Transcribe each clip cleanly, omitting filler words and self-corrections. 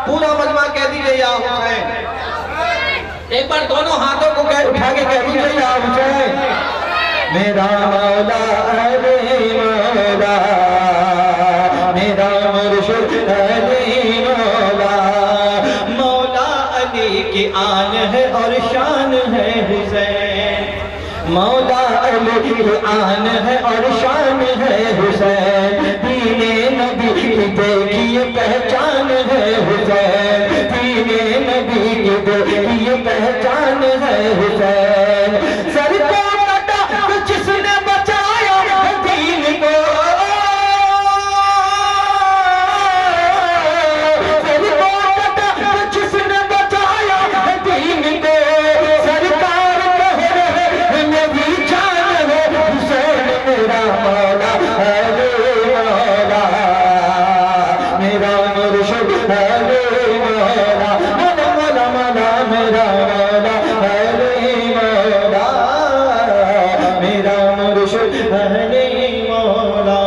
پورا مجمع کہہ دیجئے یا حسین. ایک بار دونوں ہاتھوں کو اٹھا کے کہہ دیجئے یا حسین. میرا مولا علی مولا میرا مرشد علی مولا. مولا علی کی آن ہے اور شان ہے حسین. مولا علی کی آن ہے اور شان ہے حسین. دین نبی کی دیکھیے پہچان ہے حسین. دین نبی کی دیکھیے پہچان ہے حسین. سر کو کٹا جس نے بچایا دین کو. سر کو کٹا جس نے بچایا دین کو. سرکار کہہ رہے میری جان ہے حسین. میرا مولا علی مولا میرا مرشد علی مولا. مولا مولا مولا میرا مولا علی مولا میرا مرشد علی مولا.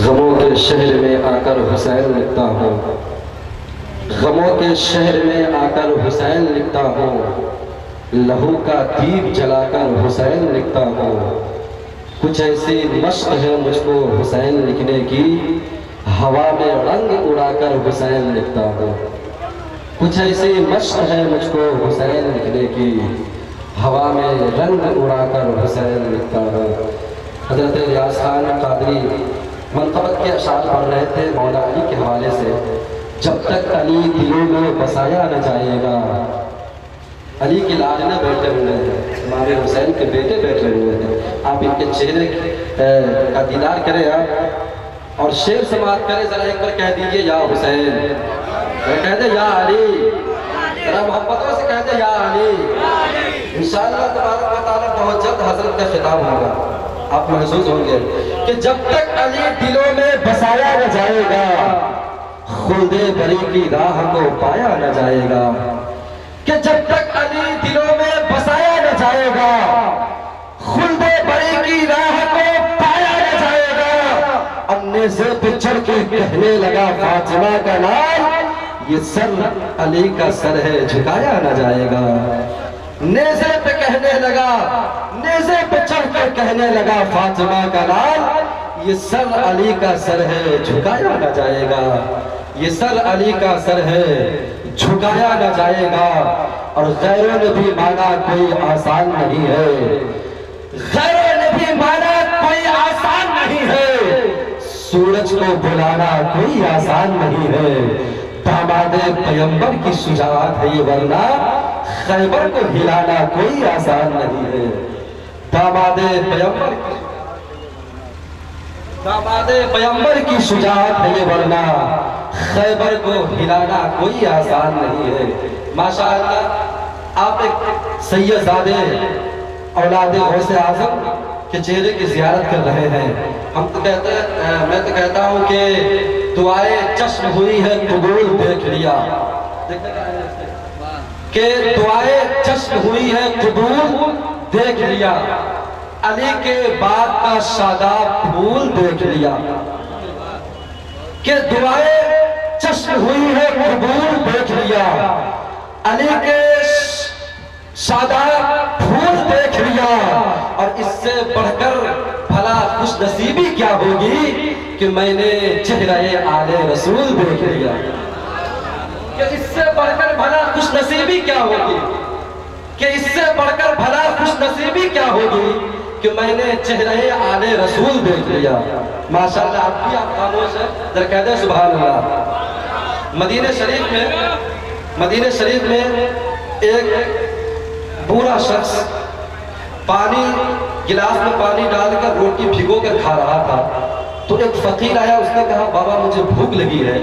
غموں کے شہر میں آ کر حسین لکھتا ہوں. غموں کے شہر میں آ کر حسین لکھتا ہوں. لہو کا دیپ جلا کر حسین لکھتا ہوں. کچھ ایسی مشق ہے مجھ کو حسین لکھنے کی. ہوا میں رنگ اڑا کر حسین لکھتا ہوں. کچھ ایسی مشق ہے مجھ کو حسین لکھنے کی. ہوا میں رنگ اڑا کر حسین لکھتا ہوں. حضرت ریاض خان قادری منقبت کے اشعار پڑھ رہے تھے مولا علی کے حوالے سے. جب تک علی دلوں میں بسایا نہ جائے گا. علی کی لاڈلے بیٹھے ہوئے ہیں, امام حسین کے بیٹے بیٹھے ہوئے ہیں. آپ ان کے چہرے کا دیدار کریں آپ اور شعر سماعت کریں. ذرا ایک بار کہہ دیجئے یا حسین. کہہ دیں یا علی. ذرا محبتوں سے کہہ دیں یا علی. انشاءاللہ تبارک و تعالیٰ بہت جلد حضرت کا خطاب ہوگا. آپ محسوس ہوں گے کہ جب تک علی دلوں میں بسایا نہ جائے گا خلد بری کی راہ کو پایا نہ جائے گا. کہ جب تک علی دلوں میں بسایا نہ جائے گا خلد بری کی راہ کو پایا نہ جائے گا. اپنے سے پچھڑ کے کہنے لگا فاطمہ کا نام. یہ سر علی کا سر ہے جھکایا نہ جائے گا. نیزے پہ کہنے لگا, نیزے پہ چڑھ کر کہنے لگا فاطمہ کا نام. یہ سر علی کا سر ہے جھکایا نہ جائے گا. یہ سر علی کا سر ہے جھکایا نہ جائے گا. اور غیروں نے بھی مانا کوئی آسان نہیں ہے. غیروں نے بھی مانا کوئی آسان نہیں ہے. سورج کو بلانا کوئی آسان نہیں ہے. داماد پیغمبر کی شجاعت ہے یہ, ورنہ خیبر کو ہلانا کوئی آسان نہیں ہے. داماد پیغمبر کی شجاعت ہے یہ, ورنہ خیبر کو ہلانا کوئی آسان نہیں ہے. ماشاءاللہ آپ ایک سید زادے اولاد غوث اعظم کے چہرے کی زیارت کر رہے ہیں. ہم تو کہتے ہیں, میں تو کہتا ہوں کہ دعائے چشم ہوئی ہے قبول دیکھ لیا. کہ دعائے چشم ہوئی ہے قبول دیکھ لیا. علی کے بعد کا شاداب پھول دیکھ لیا. کہ دعائے چشم ہوئی ہے قبول دیکھ لیا. علی کے شاداب پھول دیکھ لیا. اور اس سے بڑھ کر بھلا خوش نصیبی کیا ہوگی کہ میں نے چہرہ آل رسول دیکھ لیا. کہ اس سے بڑھ کر بھلا خوش نصیبی کیا ہوگی, کہ اس سے بڑھ کر بھلا خوش نصیبی کیا ہوگی کہ میں نے چہرہ آل رسول دیکھ لیا. ماشاءاللہ اب بھی آپ خاموش ہیں, ذرا کہہ دیں سبحان اللہ. مدینہ شریف میں ایک بوڑھا شخص پانی گلاس میں پانی ڈال کر روٹی بھگو کر کھا رہا تھا. تو ایک فقیر آیا, اس نے کہا بابا مجھے بھوک لگی ہے.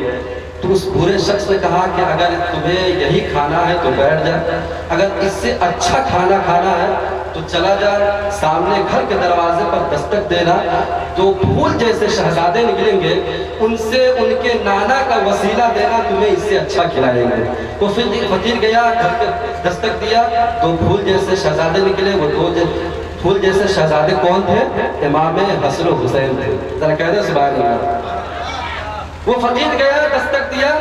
تو اس بوڑھے شخص نے کہا کہ اگر تمہیں یہی کھانا ہے تو بیٹھ جا, اگر اس سے اچھا کھانا کھانا ہے تو چلا جا سامنے گھر کے دروازے پر دستک دینا، تو پھول جیسے شہزادے نکلیں گے ان سے ان کے نانا کا وسیلہ دینا، تمہیں اس سے اچھا کھلائیں گے۔ وہ فقیر گیا، گھر کے دستک دیا، دو پھول جیسے شہزادے نکلے۔ وہ دو پھول جیسے شہزادے کون تھے؟ امام حسن و حسین تھے۔ ذرا کہہ دیں سبحان اللہ۔ وہ فقیر گیا، دستک دیا،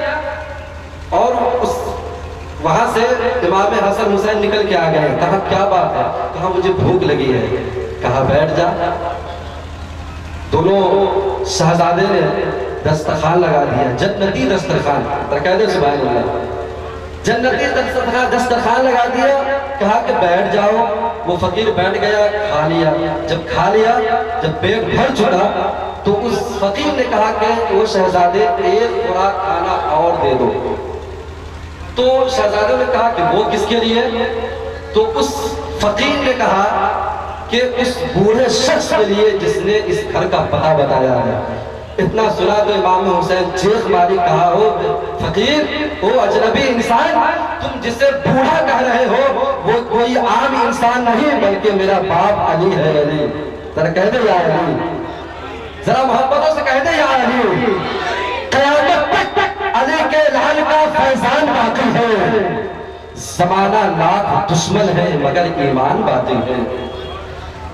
اور وہاں سے امام حسن حسین نکل کے آ گئے۔ کہا کیا بات ہے؟ کہا مجھے بھوک لگی ہے۔ کہا بیٹھ جا۔ دونوں شہزادے نے دسترخوان لگا دیا، جنتی دسترخوان، کہہ دیں سبحان اللہ۔ جنتی دسترخوان لگا دیا، کہا کہ بیٹھ جاؤ۔ وہ فقیر بیٹھ گیا، کھا لیا۔ جب کھا لیا، جب پیٹ بھر چکا، تو اس فقیر نے کہا کہ وہ شہزادے ایک خوراک کھانا اور دے دو۔ تو شہزادوں نے کہا کہ وہ کس کے لیے؟ تو اس فقیر نے کہا کہ اس بوڑھے شخص کے لیے جس نے اس گھر کا پتہ بتایا ہے۔ اتنا سنا تو امام حسین چیخ ماری، کہا ہو فقیر، او اجنبی انسان، تم جسے بوڑھا کہہ رہے ہو وہ کوئی عام انسان نہیں بلکہ میرا باپ علی ہے۔ علی، ذرا کہہ دے یا علی، ذرا محبتوں سے کہہ دے یا علی۔ قیامت تک علی کے لال کا فیضان باقی ہے، زمانہ لاکھ دشمن ہے مگر ایمان باقی ہے۔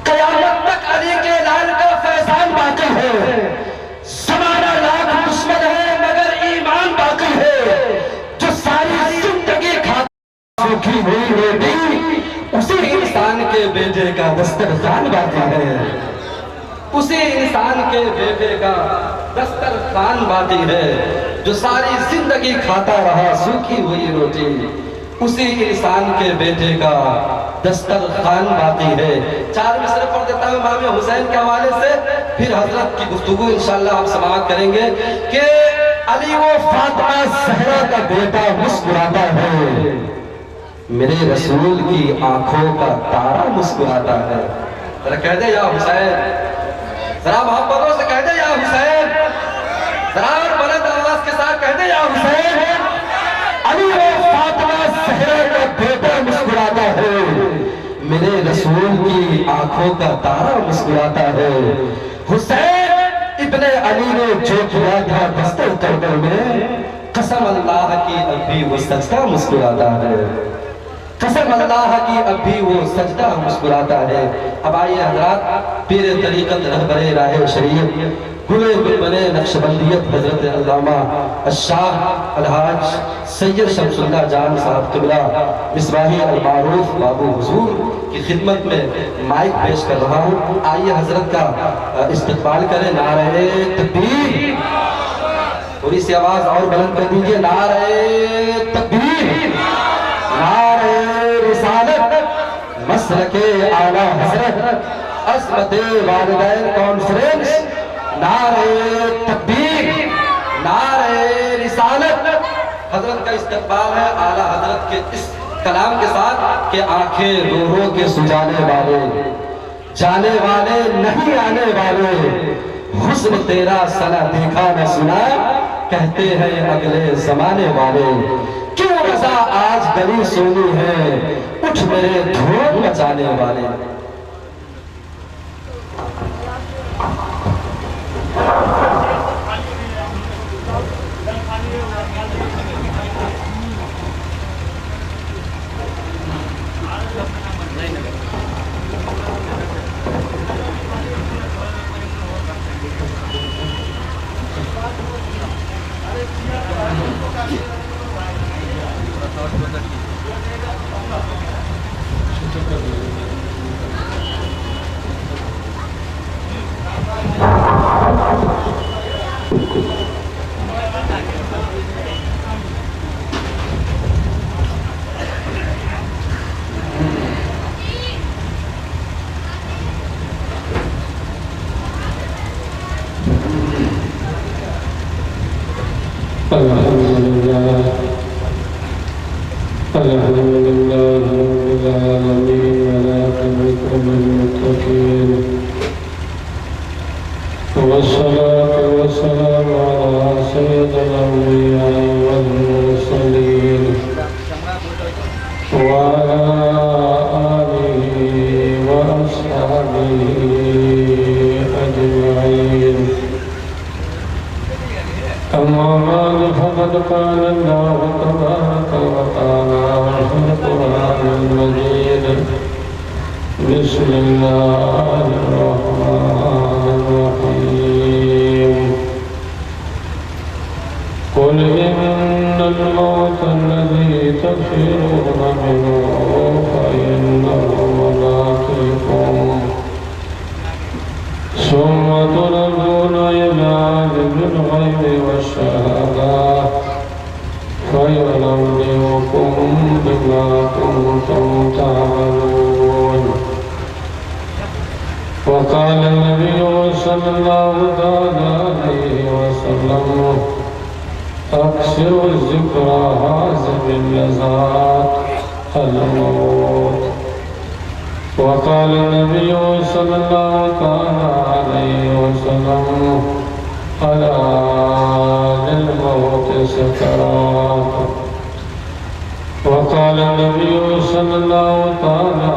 قیامت تک علی کے لال کا فیضان باقی ہے، زمانہ لاکھ دشمن ہے مگر ایمان باقی ہے۔ جو ساری زندگی کھاتا سوکھی ہوئی روٹی، اسی انسان کے بیٹے کا دسترخوان باقی ہے، اسی انسان کے بیٹے کا دسترخوان باقی ہے۔ جو ساری زندگی کھاتا رہا سوکھی ہوئی روٹی، اسی انسان کے بیٹے کا دسترخوان باقی ہے۔ چار مصرع پڑھ دیتا ہوں امام حسین کے حوالے سے، پھر حضرت کی گفتگو انشاءاللہ آپ سماعت کریں گے کہ علی و فاطمہ زہرا کا بیٹا مسکراتا ہے، میرے رسول کی آنکھوں کا تارا مسکراتا ہے۔ ذرا کہہ دے یا حسین، ذرا محبتوں سے کہہ دے یا حسین، ذرا بلند آواز کے ساتھ کہہ دے یا حسین۔ علی و فاطمہ زہرا کا بیٹا مسکراتا ہے، میرے رسول کی آنکھوں کا تارا مسکراتا ہے۔ حسین ابن علی نے جو کیا تھا دستر کربل میں، قسم اللہ کی اب بھی وہ سجدہ مسکراتا ہے، قسم اللہ کی اب بھی وہ سجدہ مسکراتا ہے۔ اب آئیے حضرات، پیر طریقت رہبر راہ شریعت گلے گلبنے نقشبندیت حضرت علامہ الشاہ الحاج سید شمس اللہ جان صاحب قبلہ مصباحی المعروف بابو حضور کی خدمت میں مائک پیش کر رہا ہوں۔ آئیے حضرت کا استقبال کریں۔ نعرہ تکبیر، تھوڑی سی آواز اور بلند کر دیجئے، نعرہ تکبیر، نعرہ رسالت، مسلک اعلیٰ حضرت، عظمت والدین کانفرنس، نعرہ تکبیر، نعرہ رسالت۔ حضرت کا استقبال ہے اعلیٰ حضرت کے اس کلام کے ساتھ کہ آنکھیں رو رو کے سجانے والے، جانے والے نہیں آنے والے، حسن تیرا سنا دیکھا نہ سنا، کہتے ہیں اگلے زمانے والے۔ کیوں رضا آج گلی سونی ہے، اٹھ میرے دھوم مچانے والے۔ فقد قال الله تبارك وتعالى في القرآن المجيد بسم الله الرحمن الرحيم قل إن الموت الذي تفرون منه فإنه ملاقيكم ثم تردون إلى عالم الغيب والشهادة فينبئكم بما كنتم تعملون. وقال النبي صلى الله عليه وسلم أكثر الذكر هازم اللذات الموت. وقال النبي صلى الله عليه وسلم ألا للموت سكرات. وقال النبي صلى الله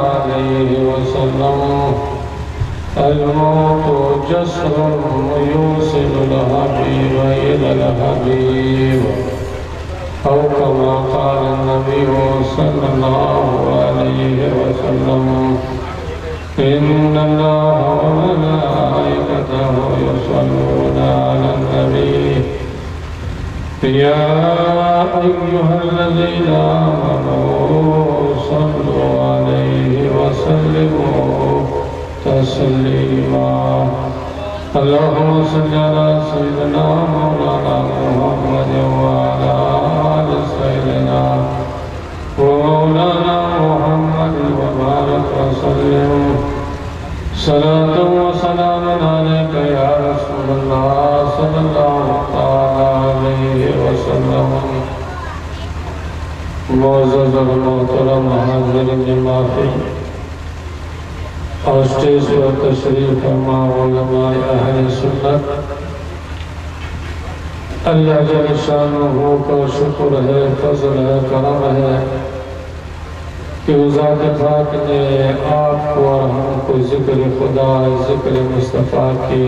عليه وسلم الموت جسر يوصل الحبيب إلى الحبيب، أو كما قال النبي صلى الله عليه وسلم إن الله وملائكته يصلون على النبي يا أيها الذين آمنوا صلوا عليه وسلموا تسليما. اللهم صل على سيدنا مولانا محمد وعلى آل سيدنا ومولانا محمد وبارك وسلم صلاة وسلام عليك يا رسول الله صلى الله عليه وسلم. معزز المحترم حاضرین معافی اور اسٹیج پر تشریف فرما علماء اہل سنت، اللہ جل شانہ کا شکر ہے، فضل ہے، کرم ہے کہ ذات پاک نے آپ کو اور ہم کو ذکر خدا، ذکر مصطفیٰ کی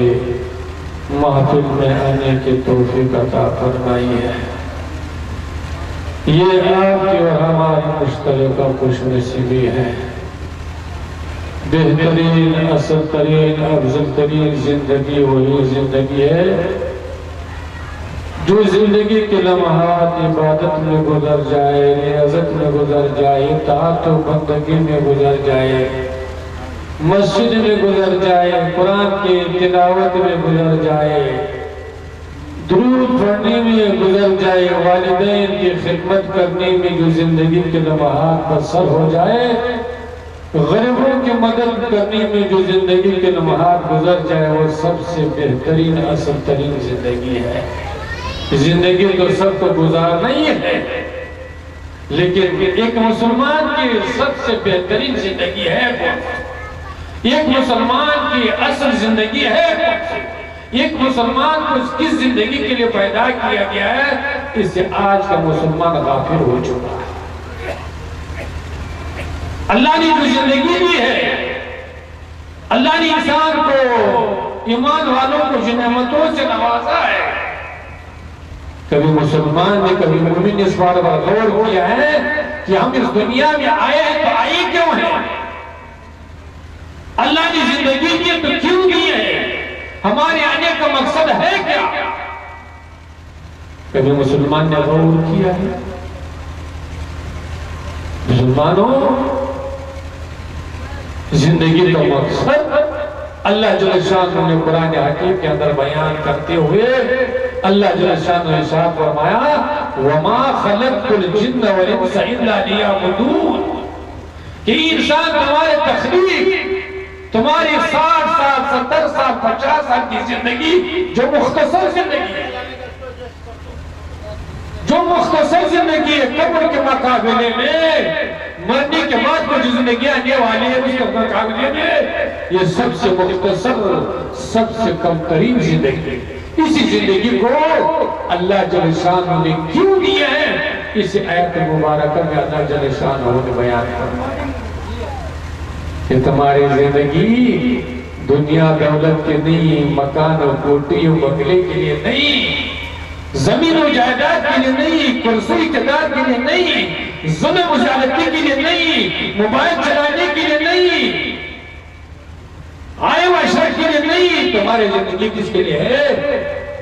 محفل میں آنے کی توفیق عطا فرمائی ہے۔ یہ آپ کی اور ہماری مشترکہ خوش نصیبی ہے۔ بہترین، اصل ترین، افضل ترین زندگی وہی زندگی ہے جو زندگی کے لمحات عبادت میں گزر جائے، ریاضت میں گزر جائے، اطاعت و بندگی میں گزر جائے، مسجد میں گزر جائے، قرآن کی تلاوت میں گزر جائے، درود پڑھنے میں گزر جائے، والدین کی خدمت کرنے میں جو زندگی کے لمحات بسر ہو جائے، غریبوں کی مدد کرنے میں جو زندگی کے لمحات گزر جائے، وہ سب سے بہترین، اصل ترین زندگی ہے۔ زندگی تو سب کو گزارنا ہی ہے، لیکن ایک مسلمان کی سب سے بہترین زندگی ہے کون سی؟ ایک مسلمان کی اصل زندگی ہے کون سی؟ ایک مسلمان کو کس زندگی کے لیے پیدا کیا گیا ہے، اس سے آج کا مسلمان غافل ہو چکا ہے۔ اللہ نے جو زندگی دی ہے، اللہ نے انسان کو، ایمان والوں کو جو نعمتوں سے نوازا ہے، کبھی مسلمان نے، کبھی مومن نے اس بات پر غور کیا ہے کہ ہم اس دنیا میں آئے ہیں تو آئے کیوں ہیں؟ اللہ نے زندگی کی تو کیوں دی ہے؟ ہمارے آنے کا مقصد ہے کیا؟ کبھی مسلمان نے غور کیا ہے؟ مسلمانوں، زندگی کا مقصد اللہ جل شانہ نے قرآن حکیم کے اندر بیان کرتے ہوئے اللہ جل شانہ نے ارشاد فرمایا وَمَا خَلَقْتُ الْجِنَّ وَالْإِنسَ إِلَّا لِيَعْبُدُونِ، کہ انسان تمہارے تخلیق، تمہاری 60 سال، 70 سال، 50 سال کی زندگی جو مختصر زندگی ہے، جو مختصر زندگی ہے، قبر کے مقابلے میں، مرنے کے بعد کو جو زندگی آنے والی ہے اس کے مقابلے میں، یہ سب سے مختصر، سب سے کم ترین زندگی ہے۔ اسی زندگی کو اللہ جل شانہ نے کیوں دیا ہے، اس آیت مبارکہ میں اللہ جل شانہ نے بیان فرمایا کہ تمہاری زندگی دنیا دولت کے نہیں، مکان اور کوٹھی اور بنگلے کے لیے نہیں، زمین و جائیداد کے لیے نہیں، کرسی اقتدار کے لیے نہیں، ظلم و زیادتی کے لیے نہیں، موبائل چلانے کے لیے نہیں، آئے و اشرف کے لیے نہیں. تمہاری زندگی کس کے لیے ہے؟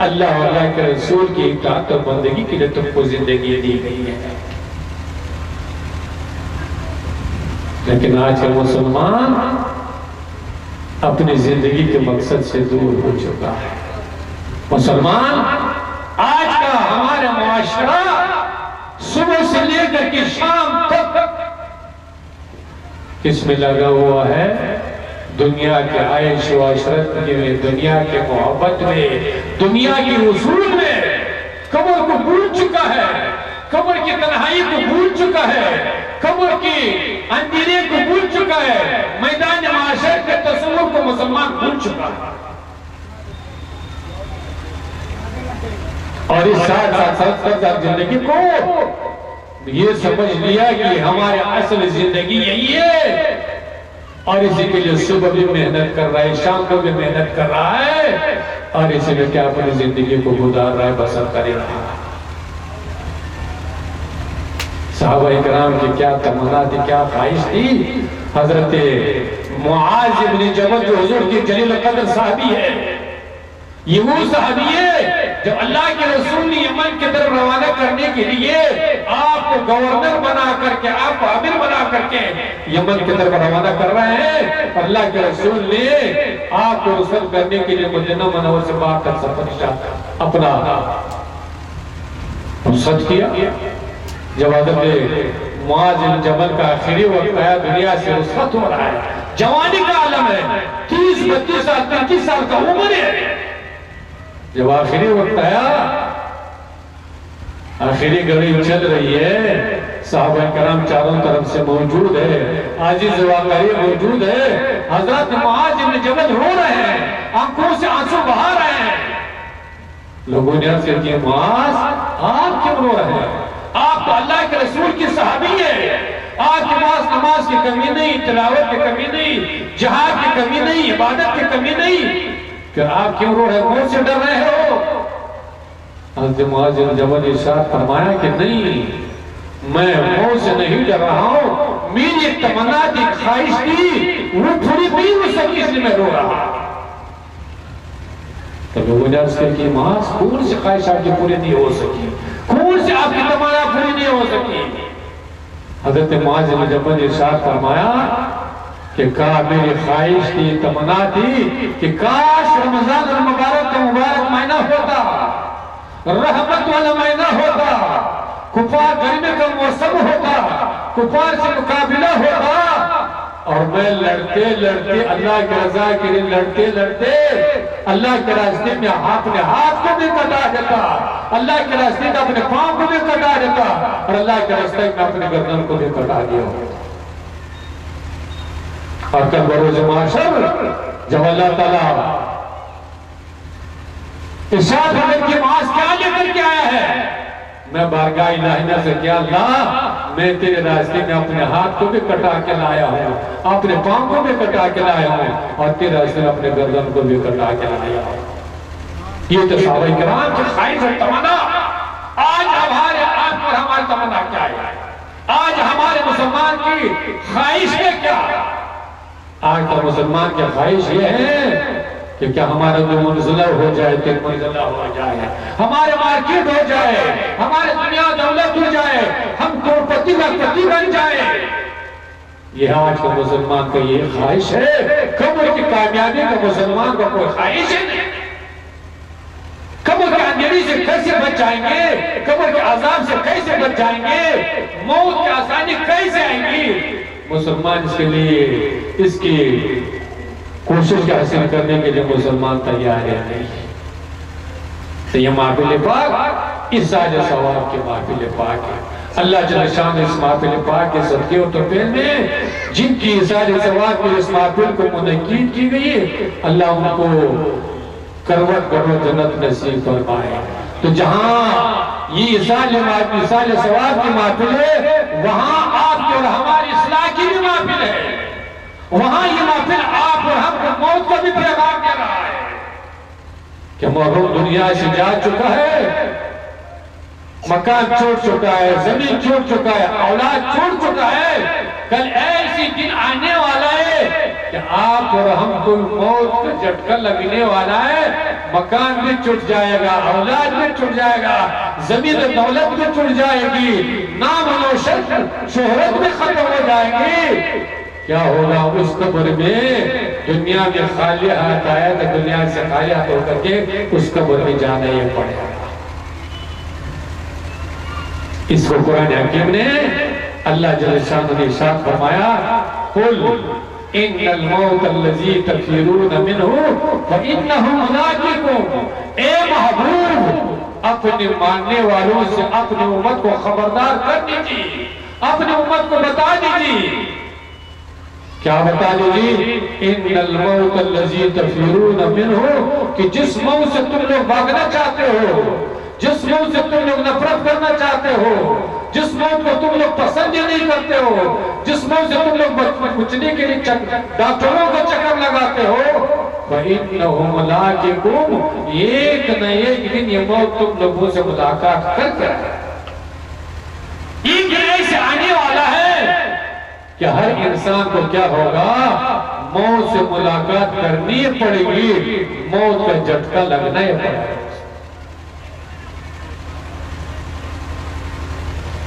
اللہ اور اللہ کے رسول کی اطاعت اور بندگی کے لیے تم کو زندگی دی گئی ہے. لیکن آج کا مسلمان اپنی زندگی کے مقصد سے دور ہو چکا ہے. مسلمان آج کا ہمارا معاشرہ صبح سے لے کر کے شام تک کس میں لگا ہوا ہے؟ دنیا کے عیش و عشرت میں، دنیا کے محبت میں، دنیا کے حصول میں. قبر کو بھول چکا ہے، قبر کی تنہائی کو بھول چکا ہے، قبر کی اندھیرے کو بھول چکا ہے، میدان معاشر کے تصور کو مسلمان بھول چکا ہے. اور اس ساتھ زندگی کو یہ سمجھ لیا کہ ہمارے اصل زندگی یہی ہے، اور اسی کے لیے صبح بھی محنت کر رہا ہے، شام کو بھی محنت کر رہا ہے، اور اسی میں کیا اپنی زندگی کو گزار رہا ہے، بسر کر رہا ہے. صحابہ اکرام کی کیا تمنا تھی، کیا خواہش تھی. حضرت معاذ بن جبل جو حضور کی جلیل قدر صحابی ہے، یہ وہ صحابی ہے جب اللہ کے رسول نے یمن کی طرف روانہ کرنے کے لیے آپ کو گورنر بنا کر کے، آپ کو امیر بنا کر کے یمن کی طرف روانہ کر رہے ہیں، اور اللہ کے رسول نے آپ کو رسل کرنے کے لیے مدینہ منور سے باہر تک سفر اپنا رخصت کیا. جب حضرت معاذ بن جبل کا آخری وقت آیا، دنیا سے رخصت ہو رہا ہے، جوانی کا عالم ہے، 30-32 سال 33 سال کا عمر ہے. جب آخری وقت آیا، آخری گھڑی چل رہی ہے، صحابہ کرام چاروں طرف سے موجود ہے، عاجز واقعی موجود ہے. حضرت معاذ بن جبل رو رہے ہیں، آنکھوں سے آنسو بہا رہے ہیں. لوگوں نے عرض کیا، معاذ آپ کیوں رو رہے ہیں؟ آپ تو اللہ کے رسول کی صحابی ہے، آپ کے پاس نماز کی کمی نہیں، تلاوت کی کمی نہیں، جہاد کی کمی نہیں، عبادت کی کمی نہیں، کہ آپ کیوں رو رہے ہیں؟ کون سے ڈر رہے ہو؟ حضرت معاذ بن جبل نے ارشاد فرمایا کہ نہیں، میں موت سے نہیں ڈر رہا ہوں، میری ایک تمنا تھی، خواہش تھی، وہ تھوڑی بھی ہو سکی، اس لیے میں رو رہا. تو لوگوں نے عرض کہ معاذ کون سی خواہش آپ کی پوری نہیں ہو سکی، کون سی آپ کی تمنا پوری نہیں ہو سکی؟ حضرت معاذ بن جبل نے ارشاد فرمایا کہ کہا میری خواہش تھی، تمنا تھی کہ کاش رمضان المبارک کا مبارک مہینہ ہوتا، رحمت والا مہینہ ہوتا، کفار گرمی کا موسم ہوتا، کفار سے مقابلہ ہوتا، اور میں لڑتے لڑتے اللہ کی رضا کے لیے لڑتے اللہ کے راستے میں اپنے ہاتھ کو بھی کٹا دیتا، اللہ کے راستے میں اپنے پاؤں کو بھی کٹا دیتا، اور اللہ کے راستے میں اپنے گردن کو بھی کٹا دیا. اور کل بروز محشر جب اللہ تعالیٰ ارشاد فرمائے کہ معاذ کیا لے کر کے آیا ہے؟ میں بارگاہ الہیہ سے کیا اللہ، میں تیرے راستے میں اپنے ہاتھ کو بھی کٹا کے لایا ہوں، اپنے پاؤں کو بھی کٹا کے لایا ہوں، اور تیرے راستے میں اپنے گردن کو بھی کٹا کے لایا ہوں. یہ تو صحابہ کرام کی خواہش اور تمنا. آج ہمارے آپ پر ہماری تمنا کیا ہے؟ آج ہمارے مسلمان کی خواہش ہے کیا؟ آج کا مسلمان کی خواہش یہ ہے کہ کیا ہمارا جو منزلہ ہو جائے، تین منزلہ ہو جائے، ہمارے مارکیٹ ہو جائے، ہمارے دنیا دولت ہو جائے، ہم کروڑپتی کا پتی بن جائے. یہ آج کا مسلمان کا یہ خواہش ہے. قبر کی کامیابی کا مسلمان کا کوئی خواہش ہے نہیں. قبر کے اندھیری سے کیسے بچ جائیں گے، قبر کے عذاب سے کیسے بچ جائیں گے، موت کی آسانی کیسے آئیں گی؟ مسلمان اس کے لیے اس کی کوشش کا حاصل کرنے کے لیے مسلمان تیار ہے نہیں. تو یہ محفل پاک اس ساجہ ثواب کے محفل پاک ہے. اللہ جل شان اس محفل پاک کے صدقے و تحفے میں جن کی ساجہ ثواب کی اس محفل کو منعقد کی گئی ہے، اللہ ان کو کروٹ کروٹ جنت نصیب فرمائے. تو جہاں یہ ساجہ ثواب کی محفل ہے، وہاں آپ کی اور ہماری اصلاح کی بھی محفل ہے. وہاں یہ محفل آپ اور ہم کو موت کا بھی پیغام دے رہا ہے کہ محروم دنیا سے جا چکا ہے، مکان چھوٹ چکا ہے، زمین چھوٹ چکا ہے، اولاد چھوٹ چکا ہے. کل ایسی دن آنے والا ہے کہ آپ اور ہم کو موت کا جھٹکا لگنے والا ہے. مکان بھی چھوٹ جائے گا، اولاد بھی چھوٹ جائے گا، زمین دولت بھی چھوٹ جائے گی، نام و شہرت بھی ختم ہو جائے گی. کیا ہوگا اس قبر میں؟ دنیا میں خالی ہاتھ آیا تو دنیا سے خالی ہاتھ ہو کر کے اس قبر میں جانا یہ پڑے گا. اس کو قرآن حکیم نے اللہ جل شانہ نے ارشاد فرمایا قل ان الموت الذی تفرون منہ فانہ ملاقیکم. اے محبوب اپنے ماننے والوں سے اپنی امت کو خبردار کر دیجیے، اپنی امت کو بتا دیجیے. کیا بتا دیجیے؟ ان الموت الذی تفرون منہ، کہ جس موت سے تم لوگ بھاگنا چاہتے ہو، جس موت سے تم لوگ نفرت کرنا چاہتے ہو، جس موت کو تم لوگ پسند ہی نہیں کرتے ہو، جس موت سے تم لوگ بچنے کے لیے ڈاکٹروں کو چکر لگاتے ہو، فَإِنَّهُ مُلَاقِكُمْ، ایک نہ ایک دن یہ موت تم لوگوں سے ملاقات کر کے ایک دن ایسے آنے والا ہے کہ ہر انسان کو کیا ہوگا؟ موت سے ملاقات کرنی پڑے گی، موت کا جھٹکا لگنا ہی پڑے گا.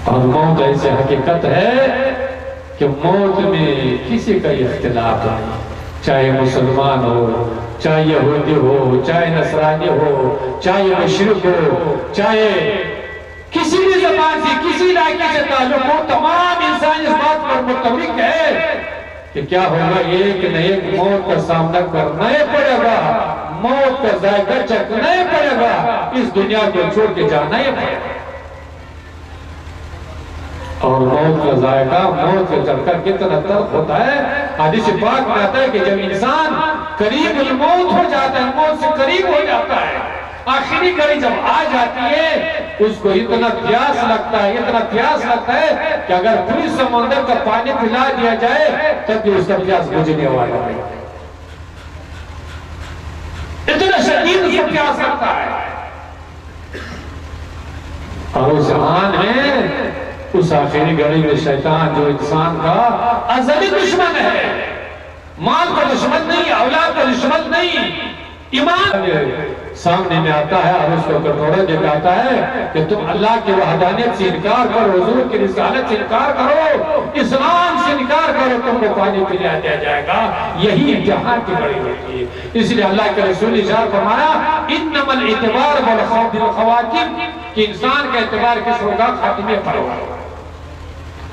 اور موت ایسی حقیقت ہے کہ موت میں کسی کا اختلاف نہیں، چاہے مسلمان ہو، چاہے یہودی ہو، چاہے نصرانی ہو، چاہے مشرک ہو، چاہے کسی بھی زبان سے کسی علاقے سے تعلق ہو، تمام انسان اس بات پر متفق ہے کہ کیا ہوگا؟ ایک نہ ایک موت کا سامنا کرنا ہی پڑے گا، موت کا ذائقہ چکھنا ہی پڑے گا، اس دنیا کو چھوڑ کے جانا ہی پڑے گا. اور موت کا ذائقہ، موت کا چکھنا کتنا تلخ ہوتا ہے. حدیث پاک میں آتا ہے کہ جب انسان قریب الموت ہو جاتا ہے، موت سے قریب ہو جاتا ہے، آخری گھڑی جب آ جاتی ہے، اس کو اتنا پیاس لگتا ہے، اتنا پیاس لگتا ہے کہ اگر پوری سمندر کا پانی پلا دیا جائے تب بھی اس کا پیاس بجھنے والا ہے. اتنا شدید اس کو پیاس لگتا ہے. اور اس آن میں اس آخری گھڑی میں شیطان جو انسان کا ازلی دشمن ہے، مال کا دشمن نہیں، اولاد کا دشمن نہیں، ایمان سامنے میں آتا ہے اور اس کو کٹورا دکھاتا ہے کہ تم اللہ کی وحدانیت سے انکار کرو، حضور کی رسالت سے انکار کرو، اسلام سے انکار کرو، تم کو پانی پلا دیا جائے گا. یہی امتحان کی بڑی ہوتی ہے. اس لیے اللہ کے رسول ارشاد فرمایا انما الاعتبار بالخواتم، کہ انسان کا اعتبار کس ہوگا؟ خاتمے پر ہوگا.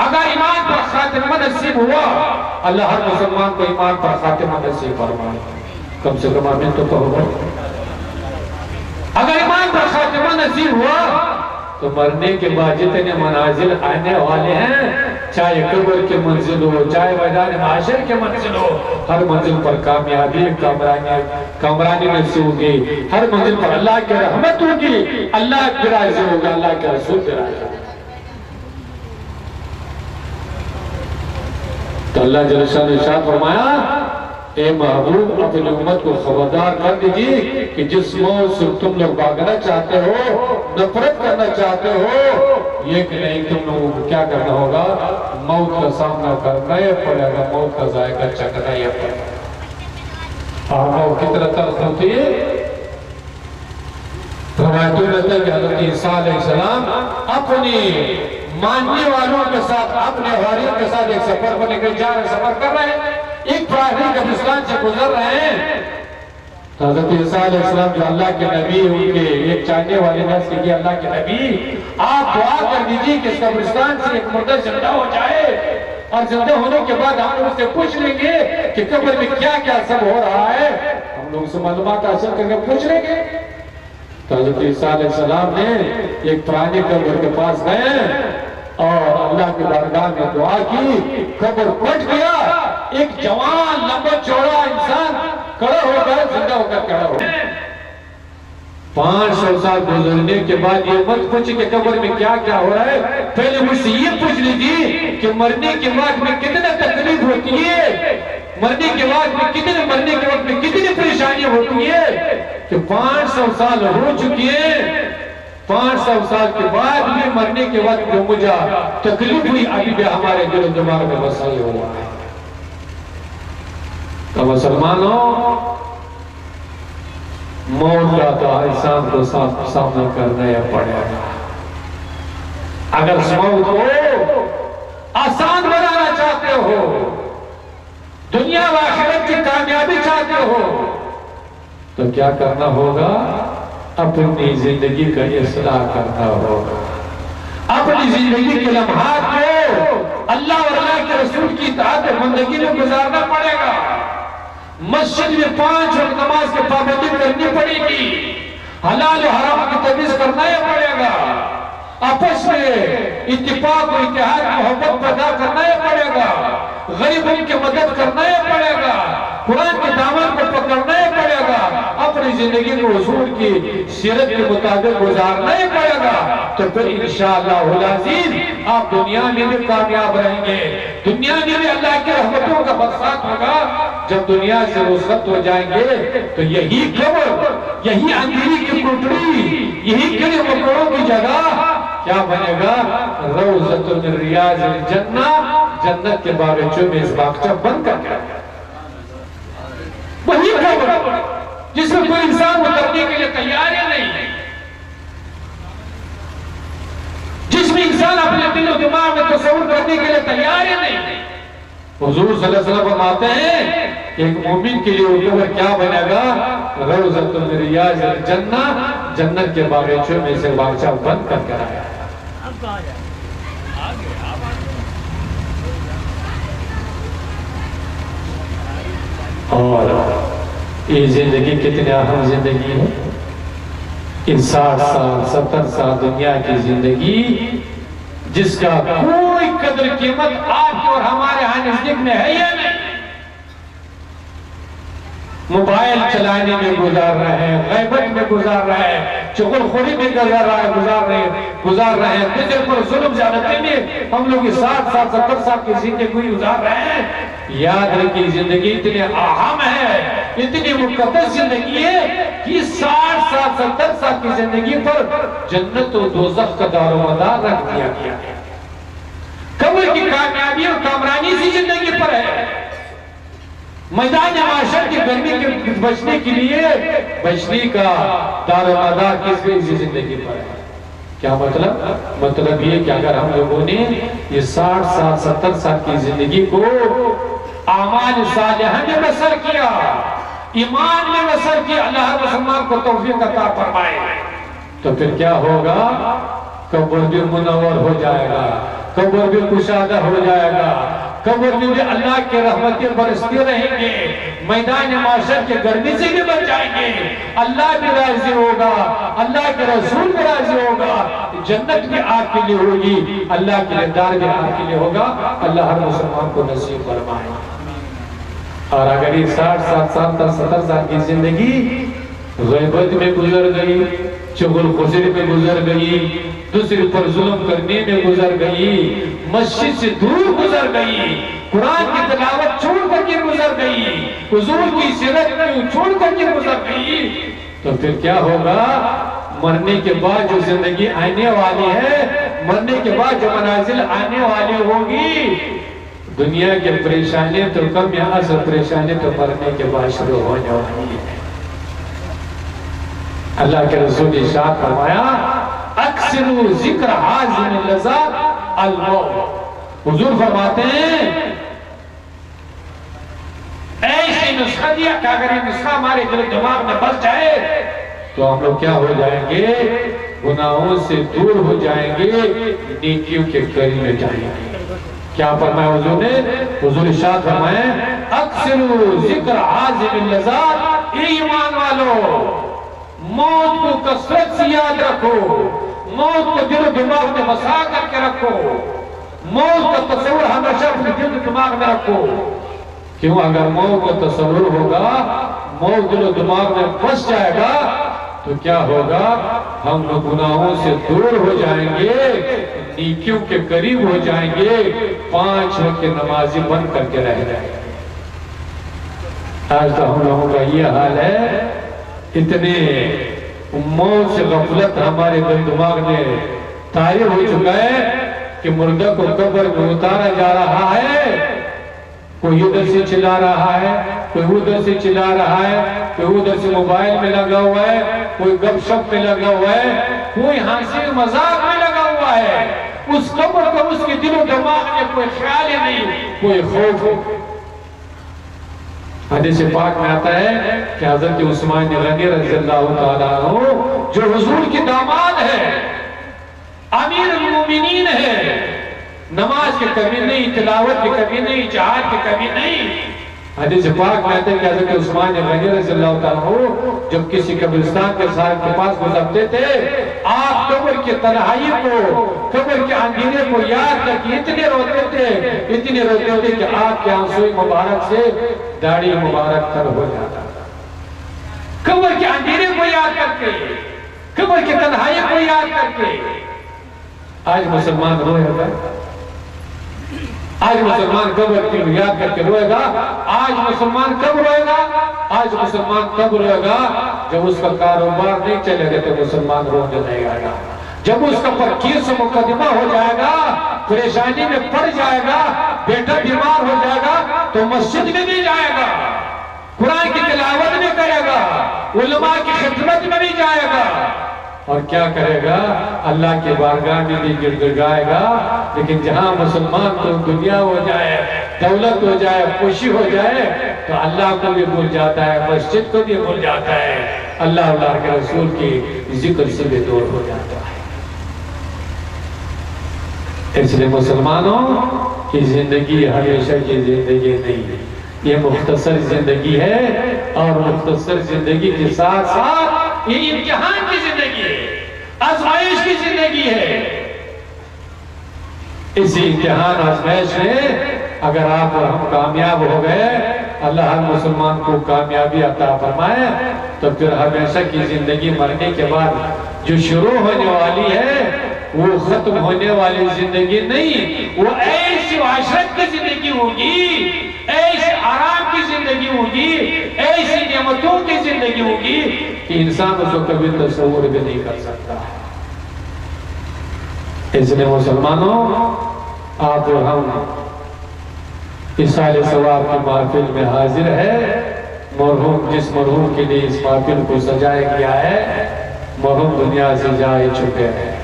اگر ایمان پر خاتمہ نصیب ہوا، اللہ ہر مسلمان کو ایمان پر خاتمہ نصیب فرمائے. کم سے کم آمین تو کہو. اگر ایمان پر خاتمہ نصیب ہوا تو مرنے کے بعد جتنے منازل آنے والے ہیں، چاہے قبر کے منزل ہو، چاہے میدان محشر کے منزل ہو، ہر منزل پر کامیابی، کامرانی نصیب ہوگی. ہر منزل پر اللہ کی رحمت ہوگی، اللہ کی راضی ہوگا، اللہ کے رسول کی راضی ہوگا. تو اللہ جل شانہ نے ارشاد فرمایا اے محبوب اپنی امت کو خبردار کر دیجیے کہ جس موت سے تم لوگ بھاگنا چاہتے ہو، نفرت کرنا چاہتے ہو، یہ کہ نہیں تم لوگوں کو کیا کرنا ہوگا؟ موت کا سامنا کرنا ہی پڑے گا، موت کا ذائقہ چکھنا ہی پڑے گا. اور موت کتنا تلخ ہوتی ہے؟ روایتوں میں ہے کہ حضرت عیسیٰ علیہ السلام اپنی ماننے والوں کے ساتھ، اپنے حواریوں کے ساتھ ایک سفر پر نکل جا رہے، سفر کر رہے ہیں، ایک پراہی قبرستان سے گزر رہے ہیں. حضرت عیسیٰ علیہ السلام جو اللہ کے نبی، ان کے ایک چاہنے والے نفس کے اللہ کے نبی، آپ دعا کر دیجیے کہ اس قبرستان سے ایک مردہ زندہ ہو جائے، اور زندہ ہونے کے بعد ہم لوگ سے پوچھ لیں گے کہ قبر میں کیا کیا سب ہو رہا ہے، ہم لوگ سے معلومات حاصل کر کے پوچھ لیں گے. تو حضرت عیسیٰ علیہ السلام نے ایک پرانی قبر کے پاس گئے اور اللہ کی بارگاہ میں دعا کی. قبر پھٹ گیا، ایک جوان لمبا چوڑا انسان کھڑا ہو کر، زندہ ہو کر کھڑا ہو. 500 سال گزرنے کے بعد یہ مت پوچھے کہ قبر میں کیا کیا ہو رہا ہے، پہلے مجھ سے یہ پوچھ لیجیے کہ مرنے کے بعد میں کتنا تکلیف ہوتی ہے، مرنے کے بعد میں مرنے کے وقت میں کتنی پریشانی ہوتی ہے. کہ 500 سال ہو چکی ہے 500 سال کے بعد بھی مرنے کے وقت جو مجھے تکلیف ہوئی ابھی بھی ہمارے دل و دماغ میں وسائی ہوا ہے۔ تو مسلمانوں، موت کا تو انسان کو سامنا کرنا یا پڑے گا۔ اگر موت کو آسان بنانا چاہتے ہو، دنیا و آخرت کی کامیابی چاہتے ہو، تو کیا کرنا ہوگا؟ اپنی زندگی کا اصلاح کرنا ہوگا۔ اپنی زندگی کے لمحات کو اللہ اور اللہ کے رسول کی اطاعت بندگی میں گزارنا پڑے گا۔ مسجد میں 5 وقت نماز کی پابندی کرنی پڑے گی، حلال و حرام کی تمیز کرنا ہی پڑے گا، آپس میں اتفاق و اتحاد محبت پیدا کرنا ہی پڑے گا، غریبوں کی مدد کرنا ہی پڑے گا، قرآن کے دامن کو پکڑنا ہی پڑے گا، اپنی زندگی کو حضور کی سیرت کے مطابق گزارنا ہی پڑے گا۔ تو پھر انشاءاللہ العزیز آپ دنیا میں بھی کامیاب رہیں گے، دنیا میں بھی اللہ کی رحمتوں کا برسات ہوگا۔ جب دنیا سے رخصت ہو جائیں گے تو یہی قبر، یہی اندھیری کی کوٹڑی، یہی کڑے مکڑوں کی جگہ کیا بنے گا؟ روضۃ من ریاض الجنہ، جنت کے باغیچوں میں اس باغچہ بن کر کے وہی قبر جس میں کوئی انسان اترنے کے لیے تیار ہی نہیں ہے، جس میں انسان اپنے دل و دماغ میں تصور کرنے کے لیے تیار ہی نہیں ہے۔ حضور صلی اللہ علیہ وسلم فرماتے ہیں کہ ایک مومن کے لیے وہ قبر کیا بنے گا؟ روضۃ من ریاض الجنہ، جنت کے باغیچوں میں سے باغچہ بند کر کے آیا۔ اور یہ زندگی کتنی اہم زندگی ہے، ان 60 سال 70 سال دنیا کی زندگی جس کا کوئی قدر قیمت آپ کے اور ہمارے ہاں نزدیک میں ہے یا نہیں؟ موبائل چلانے میں گزار رہے ہیں، غیبت میں گزار رہے ہیں، چغل خوری میں گزار رہے ہیں، دوسرے پر ظلم زیادتی میں ہم لوگ 60 سال 70 سال کی زندگی گزار رہے ہیں۔ یاد رکھیے زندگی اتنی اہم ہے، اتنی مقدس زندگی ہے کہ 60 سال 70 سال کی زندگی پر جنت و دوزخ کا دار و مدار رکھ دیا گیا ہے۔ قبر کی کامیابی اور کامرانی اسی زندگی پر ہے۔ میدان معاشر کی گرمی کے بچنے کے لیے بچنے کا دار و مدار کس اسی زندگی پر ہے۔ کیا مطلب یہ کہ اگر ہم لوگوں نے یہ 60 سال 70 سال کی زندگی کو اعمال صالحہ میں بسر کیا، ایمان میں بسر کیا، اللہ مسلمان کو توفیق عطا فرمائے، تو پھر کیا ہوگا؟ قبر بھی منور ہو جائے گا، قبر بھی کشادہ ہو جائے گا، قبر میں بھی اللہ کے رحمتیں برستے رہیں گے، میدان معاشر کے گرمی سے بھی بچ جائیں گے، اللہ بھی راضی ہوگا، اللہ کے رسول بھی راضی ہوگا، جنت بھی آپ کے لیے ہوگی، اللہ کے دیدار بھی آپ کے لیے ہوگا۔ اللہ ہر مسلمان کو نصیب فرمائے۔ اور اگر یہ 60 سال 70 سال کی زندگی غیبت میں گزر گئی، چغل خسر میں گزر گئی، دوسرے پر ظلم کرنے میں گزر گئی، مسجد سے دور گزر گئی، قرآن کی تلاوت چھوڑ کر کے گزر گئی، حضور کی سیرت چھوڑ کر کے گزر گئی، تو پھر کیا ہوگا؟ مرنے کے بعد جو زندگی آنے والی ہے، مرنے کے بعد جو منازل آنے والی ہوگی، دنیا کے پریشانی تو کم یا اصل پریشانی تو مرنے کے بعد شروع ہونے والی ہے۔ اللہ کے رسول نے ارشاد فرمایا اکثروا ذکر حازم اللذات الموت۔ حضور فرماتے ہیں ایسی نسخہ دیا کہ اگر یہ نسخہ ہمارے دل و دماغ میں بس جائے تو ہم لوگ کیا ہو جائیں گے؟ گناہوں سے دور ہو جائیں گے، نیکیوں کے قریب میں جائیں گے۔ کیا فرمایا حضور نے؟ حضور ارشاد فرمائے اکثروا ذکر حازم اللذات، ایمان والو موت کو کثرت سے یاد رکھو، موت کو دل و دماغ میں بسا کر کے رکھو، موت کا تصور ہمیشہ اپنے دل و دماغ میں رکھو۔ کیوں؟ اگر موت کا تصور ہوگا، موت دل و دماغ میں بس جائے گا تو کیا ہوگا؟ ہم لوگ گناہوں سے دور ہو جائیں گے، نیکیوں کے قریب ہو جائیں گے، 5 وقت کی نمازی بن کر کے رہ جائیں گے۔ آج تو ہم لوگوں کا یہ حال ہے، اتنے موت سے غفلت ہمارے دل دماغ میں طائر ہو چکا ہے کہ مردہ کو قبر میں اتارا جا رہا ہے، کوئی ادھر سے چلا رہا ہے، کوئی ادھر سے چلا رہا ہے، کوئی ادھر سے موبائل میں لگا ہوا ہے، کوئی گپ شپ میں لگا ہوا ہے، کوئی ہنسی مذاق میں لگا ہوا ہے۔ اس قبر کا اس کے دل و دماغ میں کوئی خیال ہی نہیں، کوئی خوف ہو۔ حدیث پاک میں آتا ہے کہ حضرت عثمان غنی رضی اللہ تعالیٰ عنہ جو حضور کی داماد ہے، امیر المومنین ہے، نماز کی کمی نہیں، تلاوت کی کمی نہیں، جہاد کی کمی نہیں۔ حدیث پاک میں آتا ہے کہ حضرت عثمان غنی رضی اللہ تعالیٰ عنہ جب کسی قبرستان کے صاحب کے پاس گزرتے تھے، آپ قبر کی تنہائی کو، قبر کے اندھیرے کو یاد کر کے اتنے روتے تھے کہ آپ کے آنسوئی مبارک سے داڑھی مبارک تر ہو جاتا تھا۔ قبر کے اندھیرے کو یاد کر کے، قبر کی تنہائی کو یاد کر کے۔ آج مسلمان روئے گا، آج مسلمان قبر کی یاد کر کے روئے گا۔ آج مسلمان کب روئے گا؟ آج مسلمان کب روئے گا جب اس کا کاروبار نہیں چلے گا تو مسلمان رونے نہیں آئے گا۔ جب اس کا کیس مقدمہ ہو جائے گا، پریشانی میں پڑ جائے گا، بیٹا بیمار ہو جائے گا تو مسجد میں بھی جائے گا، قرآن کی تلاوت بھی کرے گا، علماء کی خدمت میں بھی جائے گا، اور کیا کرے گا؟ اللہ کی بارگاہ میں بھی گر گائے گا۔ لیکن جہاں مسلمان کو دنیا ہو جائے، دولت ہو جائے، خوشی ہو جائے تو اللہ کو بھی بھول جاتا ہے، مسجد کو بھی بھول جاتا ہے، اللہ کے رسول کی ذکر سے بھی دور ہو جاتا ہے۔ اس لیے مسلمانوں کی زندگی ہمیشہ کی زندگی نہیں، یہ مختصر زندگی ہے، اور مختصر زندگی کے ساتھ ساتھ یہ امتحان کی زندگی ہے، آزمائش کی زندگی ہے۔ اس امتحان آزمائش میں اگر آپ اور ہم کامیاب ہو گئے، اللہ ہر مسلمان کو کامیابی عطا فرمائے، تو پھر ہمیشہ کی زندگی مرنے کے بعد جو شروع ہونے والی ہے وہ ختم ہونے والی زندگی نہیں، وہ ایسی عشرت کی زندگی ہوگی، ایسی آرام کی زندگی ہوگی، ایسی نعمتوں کی زندگی ہوگی کہ انسان اس کو کبھی تصور بھی نہیں کر سکتا۔ اس لیے مسلمانوں، آپ اور ہم ایصال ثواب کی محفل میں حاضر ہے۔ مرحوم جس مرحوم کے لیے اس محفل کو سجایا گیا ہے، مرحوم دنیا سے جا چکے ہیں۔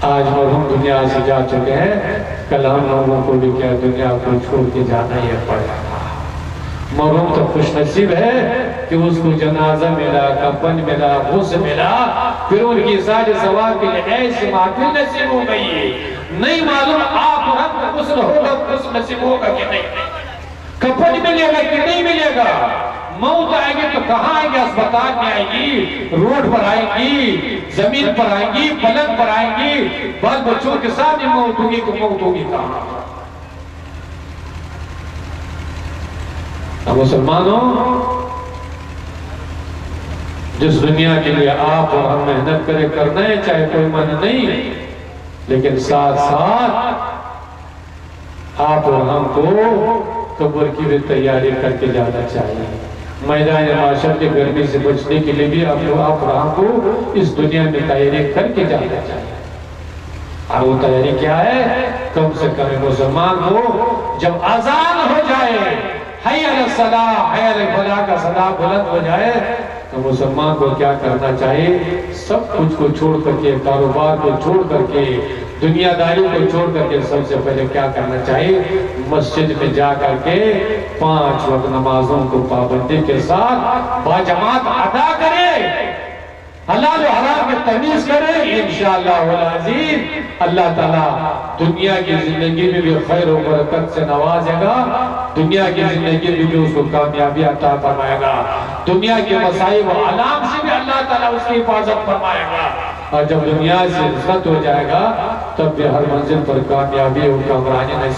آج مرحوم دنیا سے جا چکے ہیں، کل ہم لوگوں کو بھی کیا دنیا کو چھوڑ کے جانا ہی پڑے گا۔ مرحوم تو خوش نصیب ہے کہ اس کو جنازہ ملا، کفن ملا، غسل ملا، پھر ان کی ایصال ثواب کے لیے ایسی محفل نصیب ہو گئی ہے۔ نہیں معلوم آپ اور ہم کو غسل ہوگا، غسل نصیب ہوگا کہ نہیں، کفن ملے گا کہ نہیں ملے گا، موت آئے گی تو کہاں آئیں گے؟ اسپتال میں آئیں گی، روڈ پر آئیں گی، زمین پر آئیں گی، پلنگ پر آئیں گی، بال بچوں کے ساتھ موت ہوگی تو موت ہوگی کہاں؟ اب مسلمانوں، جس دنیا کے لیے آپ اور ہم محنت کرے کرنا ہے، چاہے کوئی من نہیں، لیکن ساتھ ساتھ آپ اور ہم کو قبر کی بھی تیاری کر کے جانا چاہیے۔ میدان معاشر کے گرمی سے بچنے کے لیے بھی آپ اور ہم کو اس دنیا میں تیاری کر کے جانا چاہیے۔ اور وہ تیاری کیا ہے؟ کم سے کم مسلمان ہو، جب اذان ہو جائے، حی علی الصلاۃ، حی علی الفلاح کا صدا بلند ہو جائے، تو مسلمان کو کیا کرنا چاہیے؟ سب کچھ کو چھوڑ کر کے، کاروبار کو چھوڑ کر کے، دنیا داری کو چھوڑ کر کے سب سے پہلے کیا کرنا چاہیے؟ مسجد میں جا کر کے 5 وقت نمازوں کو پابندی کے ساتھ باجماعت ادا کرے، حلال و حرام میں تمیز کرے، انشاءاللہ العزیز اللہ تعالیٰ دنیا کی زندگی میں بھی خیر و برکت سے نوازے گا، دنیا کی زندگی میں بھی اس کو کامیابی عطا فرمائے گا، دنیا کے مصائب و علام سے بھی اللہ تعالیٰ اس کی حفاظت فرمائے گا، اور جب دنیا سے رخصت ہو جائے گا تب بھی ہر منزل پر کامیابی و کامرانی نصیب